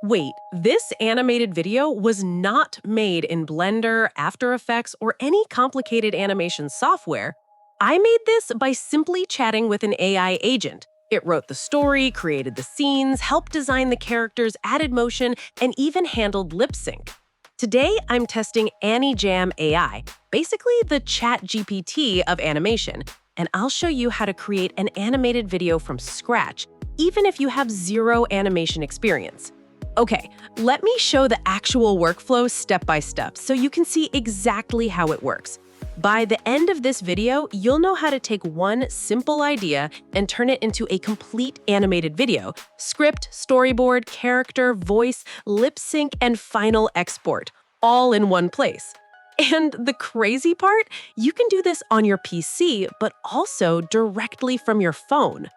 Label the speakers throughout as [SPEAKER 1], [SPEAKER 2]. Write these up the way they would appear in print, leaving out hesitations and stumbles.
[SPEAKER 1] Wait, this animated video was not made in Blender, After Effects, or any complicated animation software. I made this by simply chatting with an AI agent. It wrote the story, created the scenes, helped design the characters, added motion, and even handled lip sync. Today, I'm testing Anijam AI, basically the ChatGPT of animation, and I'll show you how to create an animated video from scratch, even if you have zero animation experience. Okay, let me show the actual workflow step by step so you can see exactly how it works. By the end of this video, you'll know how to take one simple idea and turn it into a complete animated video: script, storyboard, character, voice, lip sync, and final export, all in one place. And the crazy part, you can do this on your PC, but also directly from your phone.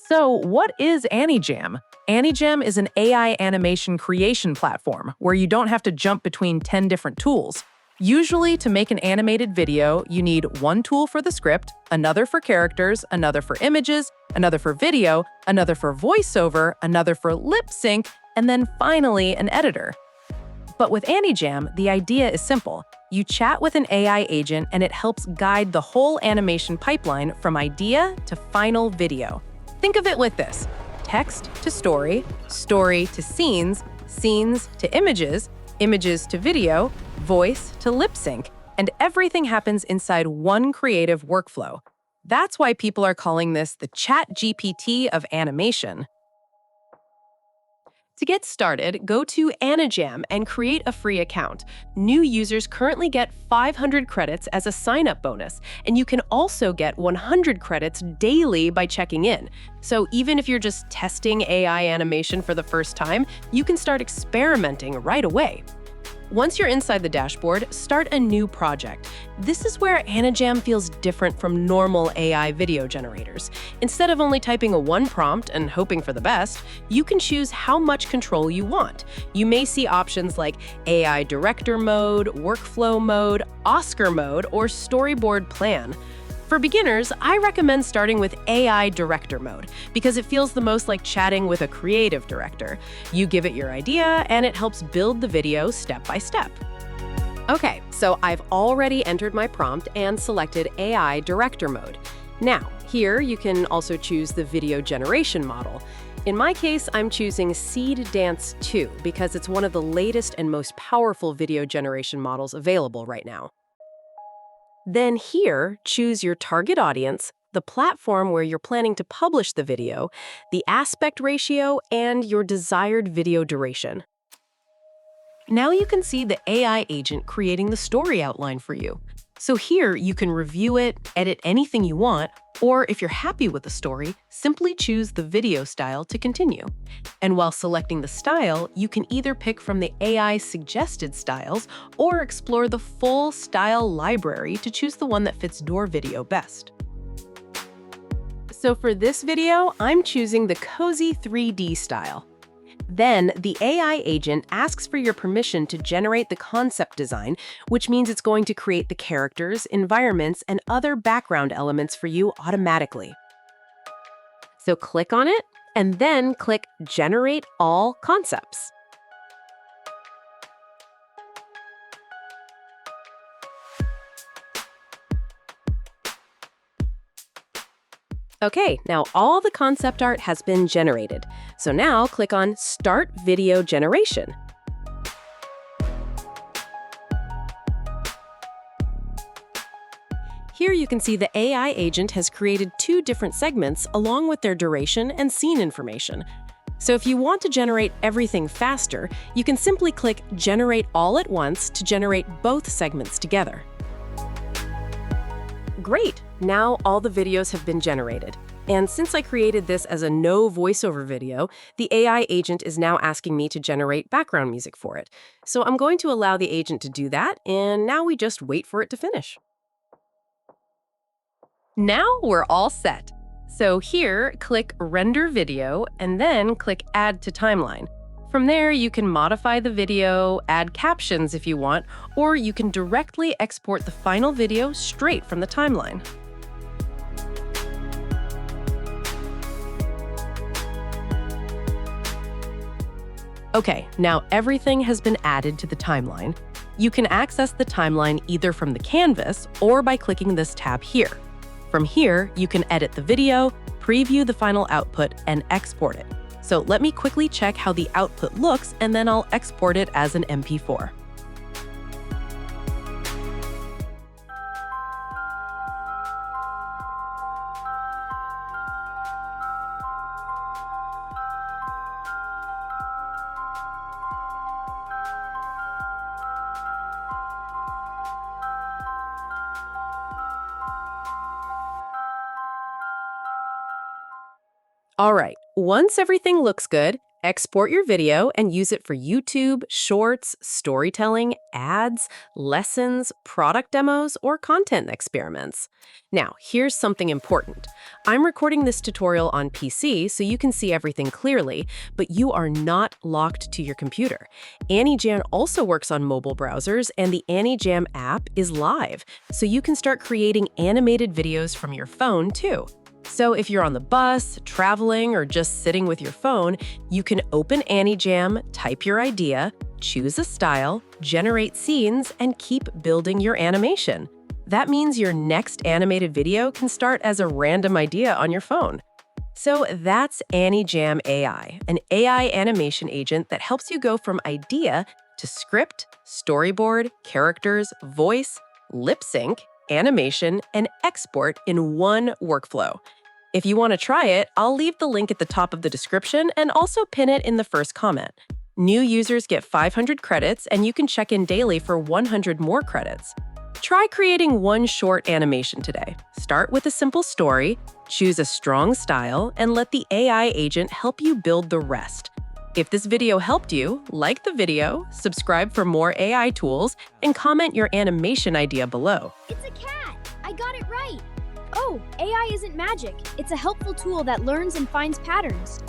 [SPEAKER 2] So, what is Anijam? Anijam is an AI animation creation platform where you don't have to jump between 10 different tools. Usually, to make an animated video, you need one tool for the script, another for characters, another for images, another for video, another for voiceover, another for lip sync, and then finally an editor. But with Anijam, the idea is simple. You chat with an AI agent and it helps guide the whole animation pipeline from idea to final video. Think of it with this: text to story, story to scenes, scenes to images, images to video, voice to lip sync, and everything happens inside one creative workflow. That's why people are calling this the ChatGPT of animation.
[SPEAKER 1] To get started, go to Anijam and create a free account. New users currently get 500 credits as a sign-up bonus, and you can also get 100 credits daily by checking in. So even if you're just testing AI animation for the first time, you can start experimenting right away. Once you're inside the dashboard, start a new project. This is where Anijam feels different from normal AI video generators. Instead of only typing one prompt and hoping for the best, you can choose how much control you want. You may see options like AI Director Mode, Workflow Mode, Oscar Mode, or Storyboard Plan. For beginners, I recommend starting with AI Director Mode because it feels the most like chatting with a creative director. You give it your idea, and it helps build the video step by step. Okay, so I've already entered my prompt and selected AI Director Mode. Now, here you can also choose the video generation model. In my case, I'm choosing Seed Dance 2 because it's one of the latest and most powerful video generation models available right now. Then here, choose your target audience, the platform where you're planning to publish the video, the aspect ratio, and your desired video duration. Now you can see the AI agent creating the story outline for you. So here you can review it, edit anything you want, or if you're happy with the story, simply choose the video style to continue. And while selecting the style, you can either pick from the AI suggested styles or explore the full style library to choose the one that fits your video best. So for this video, I'm choosing the Cozy 3D style. Then, the AI agent asks for your permission to generate the concept design, which means it's going to create the characters, environments, and other background elements for you automatically. So click on it, and then click Generate All Concepts. Okay, now all the concept art has been generated. So now click on Start Video Generation. Here you can see the AI agent has created 2 different segments along with their duration and scene information. So if you want to generate everything faster, you can simply click Generate All at once to generate both segments together. Great! Now all the videos have been generated. And since I created this as a no voiceover video, the AI agent is now asking me to generate background music for it. So I'm going to allow the agent to do that, and now we just wait for it to finish. Now we're all set. So here, click Render Video, and then click Add to Timeline. From there, you can modify the video, add captions if you want, or you can directly export the final video straight from the timeline. Okay, now everything has been added to the timeline. You can access the timeline either from the canvas or by clicking this tab here. From here, you can edit the video, preview the final output, and export it. So let me quickly check how the output looks, and then I'll export it as an MP4. All right, once everything looks good, export your video and use it for YouTube, shorts, storytelling, ads, lessons, product demos, or content experiments. Now, here's something important. I'm recording this tutorial on PC so you can see everything clearly, but you are not locked to your computer. Anijam also works on mobile browsers, and the Anijam app is live, so you can start creating animated videos from your phone too. So if you're on the bus, traveling, or just sitting with your phone, you can open Anijam, type your idea, choose a style, generate scenes, and keep building your animation. That means your next animated video can start as a random idea on your phone. So that's Anijam AI, an AI animation agent that helps you go from idea to script, storyboard, characters, voice, lip sync, animation, and export in one workflow. If you want to try it, I'll leave the link at the top of the description and also pin it in the first comment. New users get 500 credits, and you can check in daily for 100 more credits. Try creating one short animation today. Start with a simple story, choose a strong style, and let the AI agent help you build the rest. If this video helped you, like the video, subscribe for more AI tools, and comment your animation idea below.
[SPEAKER 3] It's a cat! I got it right! Oh, AI isn't magic. It's a helpful tool that learns and finds patterns.